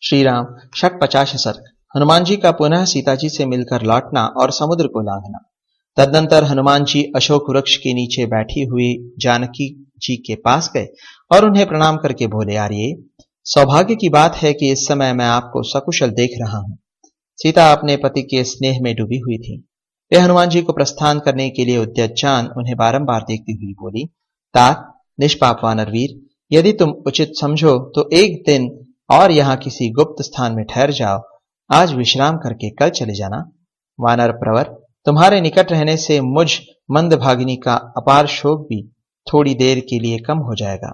श्री राम षट् सर्ग। हनुमान जी का पुनः सीता जी से मिलकर लौटना और समुद्र को लांघना। तदनंतर हनुमान जी अशोक वृक्ष के नीचे बैठी हुई जानकी जी के पास गए और उन्हें प्रणाम करके बोले, आर्ये, सौभाग्य की बात है कि इस समय मैं आपको सकुशल देख रहा हूं। सीता अपने पति के स्नेह में डूबी हुई थी। वे हनुमान जी को प्रस्थान करने के लिए उद्यत जान उन्हें बारंबार देखती हुई बोली, तात, निष्पाप वानर वीर, यदि तुम उचित समझो तो एक दिन और यहाँ किसी गुप्त स्थान में ठहर जाओ। आज विश्राम करके कल चले जाना। वानर प्रवर, तुम्हारे निकट रहने से मुझ मंदभागिनी का अपार शोक भी थोड़ी देर के लिए कम हो जाएगा।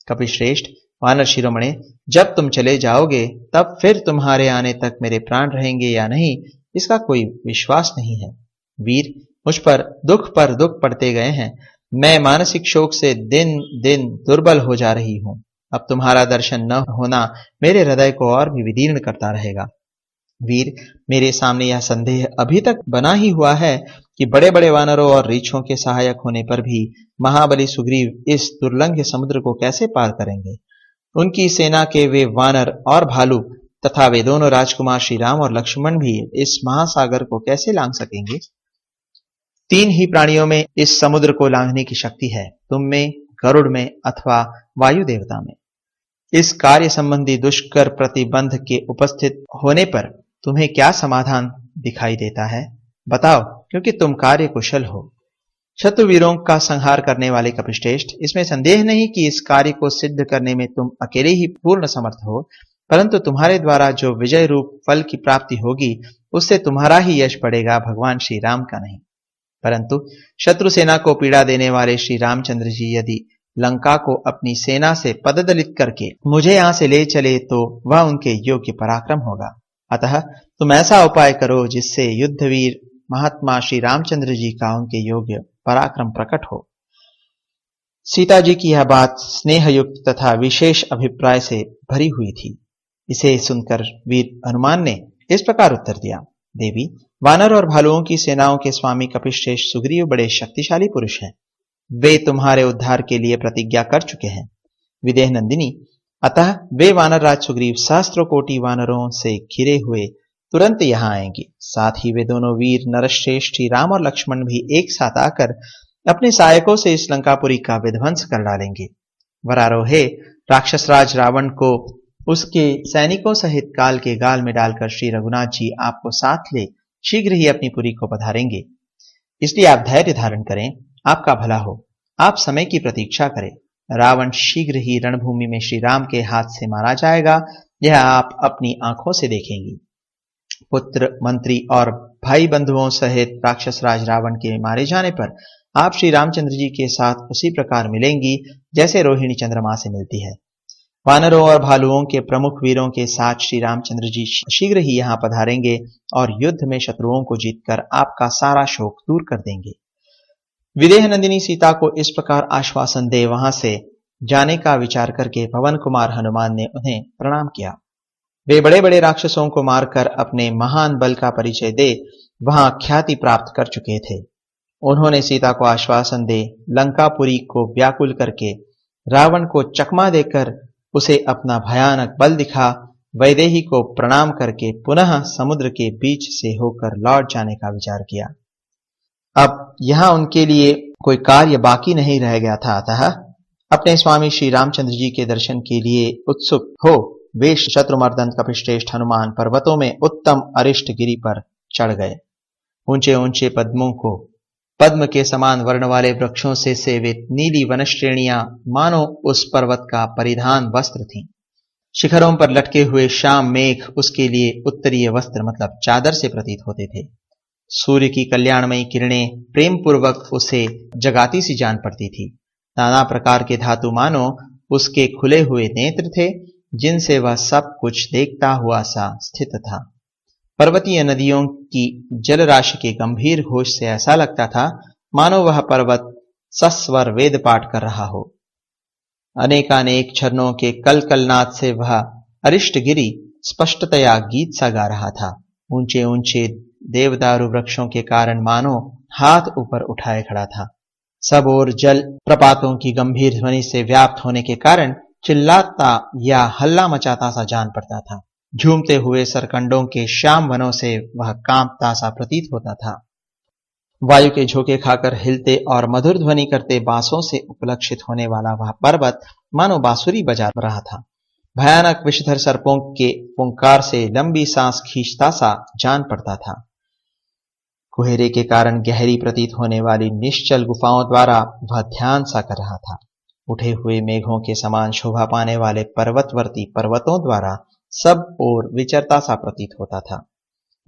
कपिश्रेष्ठ, वानर शिरोमणे, जब तुम चले जाओगे तब फिर तुम्हारे आने तक मेरे प्राण रहेंगे या नहीं, इसका कोई विश्वास नहीं है। वीर, मुझ पर दुख पड़ते गए हैं। मैं मानसिक शोक से दिन दिन दुर्बल हो जा रही हूं। अब तुम्हारा दर्शन न होना मेरे हृदय को और भी विदीर्ण करता रहेगा। वीर, मेरे सामने यह संदेह अभी तक बना ही हुआ है कि बड़े बड़े वानरों और रीछों के सहायक होने पर भी महाबली सुग्रीव इस दुर्लंघ समुद्र को कैसे पार करेंगे। उनकी सेना के वे वानर और भालू तथा वे दोनों राजकुमार श्री राम और लक्ष्मण भी इस महासागर को कैसे लांघ सकेंगे। तीन ही प्राणियों में इस समुद्र को लांघने की शक्ति है, तुम में, गरुड़ में अथवा वायु देवता में। इस कार्य संबंधी दुष्कर प्रतिबंध के उपस्थित होने पर तुम्हें क्या समाधान दिखाई देता है, बताओ, क्योंकि तुम कार्य कुशल हो। शत्रुवीरों का संहार करने वाले कपिश्रेष्ठ, इसमें संदेह नहीं कि इस कार्य को सिद्ध करने में तुम अकेले ही पूर्ण समर्थ हो, परंतु तुम्हारे द्वारा जो विजय रूप फल की प्राप्ति होगी उससे तुम्हारा ही यश बढ़ेगा, भगवान श्री राम का नहीं। परंतु शत्रु सेना को पीड़ा देने वाले श्री रामचंद्र जी यदि लंका को अपनी सेना से पददलित करके मुझे यहां से ले चले तो वह उनके योग्य पराक्रम होगा। अतः तुम ऐसा उपाय करो जिससे युद्धवीर महात्मा श्री रामचंद्र जी का उनके योग्य पराक्रम प्रकट हो। सीता जी की यह बात स्नेहयुक्त तथा विशेष अभिप्राय से भरी हुई थी। इसे सुनकर वीर हनुमान ने इस प्रकार उत्तर दिया, देवी, वानर और भालुओं की सेनाओं के स्वामी कपिश्रेष्ठ सुग्रीव बड़े शक्तिशाली पुरुष हैं। वे तुम्हारे उद्धार के लिए प्रतिज्ञा कर चुके हैं। विदेह नंदिनी, अतः वे वानर राज सुग्रीव सहस्त्रों कोटि वानरों से घिरे हुए तुरंत यहाँ आएंगे। साथ ही वे दोनों वीर नरश्रेष्ठ श्री राम और लक्ष्मण भी एक साथ आकर अपने सहायकों से इस लंकापुरी का विध्वंस कर डालेंगे। वरारोहे, राक्षस राज रावण को उसके सैनिकों सहित काल के गाल में डालकर श्री रघुनाथ जी आपको साथ ले शीघ्र ही अपनी पुरी को पधारेंगे। इसलिए आप धैर्य धारण करें, आपका भला हो। आप समय की प्रतीक्षा करें। रावण शीघ्र ही रणभूमि में श्री राम के हाथ से मारा जाएगा, यह आप अपनी आंखों से देखेंगी। पुत्र, मंत्री और भाई बंधुओं सहित राक्षस राज रावण के मारे जाने पर आप श्री रामचंद्र जी के साथ उसी प्रकार मिलेंगी जैसे रोहिणी चंद्रमा से मिलती है। वानरों और भालुओं के प्रमुख वीरों के साथ श्री रामचंद्र जी शीघ्र ही यहाँ पधारेंगे और युद्ध में शत्रुओं को जीतकर आपका सारा शोक दूर कर देंगे। विदेह नंदिनी सीता को इस प्रकार आश्वासन दे वहां से जाने का विचार करके पवन कुमार हनुमान ने उन्हें प्रणाम किया। वे बड़े बड़े राक्षसों को मारकर अपने महान बल का परिचय दे वहां ख्याति प्राप्त कर चुके थे। उन्होंने सीता को आश्वासन दे लंकापुरी को व्याकुल करके रावण को चकमा देकर उसे अपना भयानक बल दिखा वैदेही को प्रणाम करके पुनः समुद्र के बीच से होकर लौट जाने का विचार किया। अब यहां उनके लिए कोई कार्य बाकी नहीं रह गया था। अतः अपने स्वामी श्री रामचंद्र जी के दर्शन के लिए उत्सुक हो वे शत्रुमर्दन कपिश्रेष्ठ हनुमान पर्वतों में उत्तम अरिष्ट गिरि पर चढ़ गए। ऊंचे ऊंचे पद्मों को पद्म के समान वर्ण वाले वृक्षों से सेवित नीली वनश्रेणियां मानो उस पर्वत का परिधान वस्त्र थीं। शिखरों पर लटके हुए श्याम मेघ उसके लिए उत्तरीय वस्त्र मतलब चादर से प्रतीत होते थे। सूर्य की कल्याणमयी किरणें प्रेम पूर्वक उसे जगाती सी जान पड़ती थी। नाना प्रकार के धातु मानो उसके खुले हुए नेत्र थे जिनसे वह सब कुछ देखता हुआ सा स्थित था। पर्वतीय नदियों की जल राशि के गंभीर घोष से ऐसा लगता था मानो वह पर्वत सस्वर वेद पाठ कर रहा हो। अनेकानेक झरनों के कलकलनाद से वह अरिष्टगिरि स्पष्टतया गीत सा गा रहा था। ऊंचे ऊंचे देवदारू वृक्षों के कारण मानो हाथ ऊपर उठाए खड़ा था। सब ओर जल प्रपातों की गंभीर ध्वनि से व्याप्त होने के कारण चिल्लाता या हल्ला मचाता सा जान पड़ता था। झूमते हुए सरकंडों के श्याम वनों से वह कांपता सा प्रतीत होता था। वायु के झोंके खाकर हिलते और मधुर ध्वनि करते बांसों से उपलक्षित होने वाला वह पर्वत मानो बांसुरी बजा रहा था। भयानक विषधर सर्पों के पुंकार से लंबी सांस खींचता सा जान पड़ता था। कुहेरे के कारण गहरी प्रतीत होने वाली निश्चल गुफाओं द्वारा वह ध्यान सा कर रहा था। उठे हुए मेघों के समान शोभा पाने वाले पर्वतवर्ती पर्वतों द्वारा सब ओर विचरता सा प्रतीत होता था।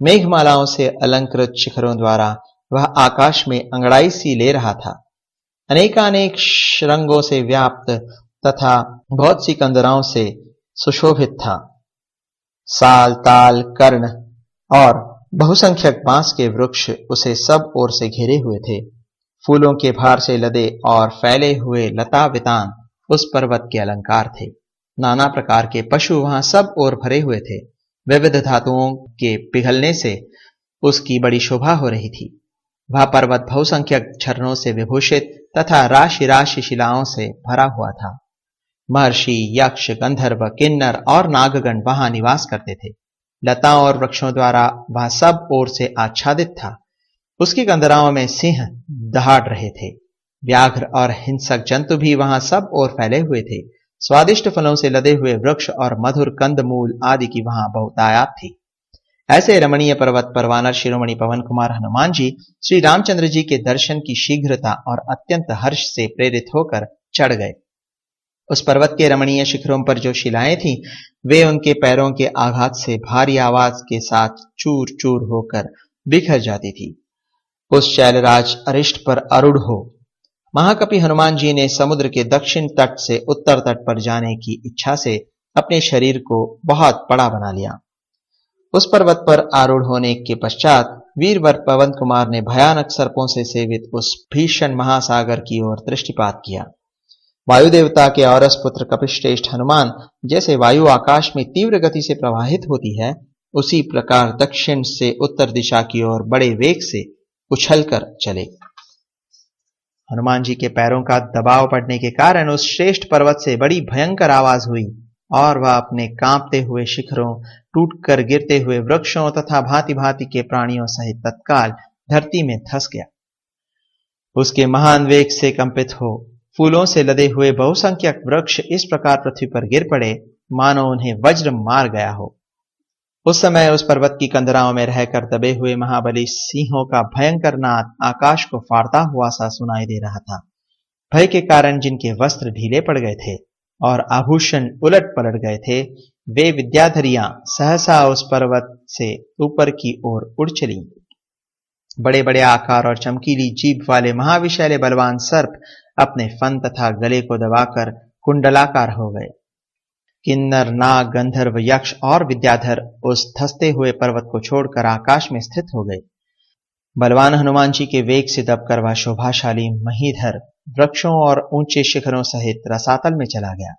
मेघमालाओं से अलंकृत शिखरों द्वारा वह आकाश में अंगड़ाई सी ले रहा था। अनेकानेक रंगों से व्याप्त तथा बहुत सी कंदराओं से सुशोभित था। साल, ताल, कर्ण और बहुसंख्यक बांस के वृक्ष उसे सब ओर से घेरे हुए थे। फूलों के भार से लदे और फैले हुए लता वितान उस पर्वत के अलंकार थे। नाना प्रकार के पशु वहां सब ओर भरे हुए थे। विविध धातुओं के पिघलने से उसकी बड़ी शोभा हो रही थी। वह पर्वत बहुसंख्यक झरनों से विभूषित तथा राशि राशि शिलाओं से भरा हुआ था। महर्षि, यक्ष, गंधर्व, किन्नर और नागगण वहां निवास करते थे। लताओं और वृक्षों द्वारा वह सब ओर से आच्छादित था। उसकी कंदराओं में सिंह दहाड़ रहे थे। व्याघ्र और हिंसक जंतु भी वहां सब ओर फैले हुए थे। स्वादिष्ट फलों से लदे हुए वृक्ष और मधुर कंदमूल आदि की वहां बहुतायत थी। ऐसे रमणीय पर्वत पर वानर शिरोमणि पवन कुमार हनुमान जी श्री रामचंद्र जी के दर्शन की शीघ्रता और अत्यंत हर्ष से प्रेरित होकर चढ़ गए। उस पर्वत के रमणीय शिखरों पर जो शिलाएं थीं, वे उनके पैरों के आघात से भारी आवाज के साथ चूर चूर होकर बिखर जाती थी। उस शैलराज अरिष्ट पर आरूढ़ हो महाकपि हनुमान जी ने समुद्र के दक्षिण तट से उत्तर तट पर जाने की इच्छा से अपने शरीर को बहुत बड़ा बना लिया। उस पर्वत पर आरूढ़ होने के पश्चात वीरवर पवन कुमार ने भयानक सर्पों से सेवित उस भीषण महासागर की ओर दृष्टिपात किया। वायु देवता के औरस पुत्र कपिश्रेष्ठ हनुमान जैसे वायु आकाश में तीव्र गति से प्रवाहित होती है, उसी प्रकार दक्षिण से उत्तर दिशा की ओर बड़े वेग से उछलकर चले। हनुमान जी के पैरों का दबाव पड़ने के कारण उस श्रेष्ठ पर्वत से बड़ी भयंकर आवाज हुई और वह अपने कांपते हुए शिखरों, टूटकर गिरते हुए वृक्षों तथा भांति भांति के प्राणियों सहित तत्काल धरती में धंस गया। उसके महान वेग से कंपित हो फूलों से लदे हुए बहुसंख्यक वृक्ष इस प्रकार पृथ्वी पर गिर पड़े मानो उन्हें वज्र मार गया हो। उस समय उस पर्वत की कंदराओं में रहकर दबे हुए महाबली सिंहों का भयंकर नाद आकाश को फाड़ता हुआ सा सुनाई दे रहा था। भय के कारण जिनके वस्त्र ढीले पड़ गए थे और आभूषण उलट पलट गए थे, वे विद्याधरियां सहसा उस पर्वत से ऊपर की ओर उड़ चली। बड़े बड़े आकार और चमकीली जीभ वाले महाविशैले बलवान सर्प अपने फन तथा गले को दबाकर कुंडलाकार हो गए। किन्नर, नाग, गंधर्व, यक्ष और विद्याधर उस धंसते हुए पर्वत को छोड़कर आकाश में स्थित हो गए। बलवान हनुमान जी के वेग से दबकर वह शोभाशाली महीधर वृक्षों और ऊंचे शिखरों सहित रसातल में चला गया।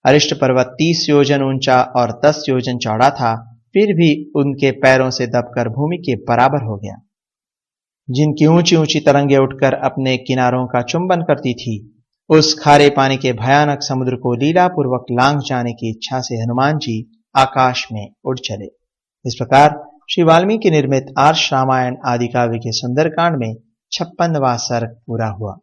अरिष्ट पर्वत 30 योजन ऊंचा और 10 योजन चौड़ा था, फिर भी उनके पैरों से दबकर भूमि के बराबर हो गया। जिनकी ऊंची ऊंची तरंगे उठकर अपने किनारों का चुंबन करती थी, उस खारे पानी के भयानक समुद्र को लीलापूर्वक लांघ जाने की इच्छा से हनुमान जी आकाश में उड़ चले। इस प्रकार श्री वाल्मीकि निर्मित आर्ष रामायण आदि काव्य के सुंदरकांड में 56वां सर्ग पूरा हुआ।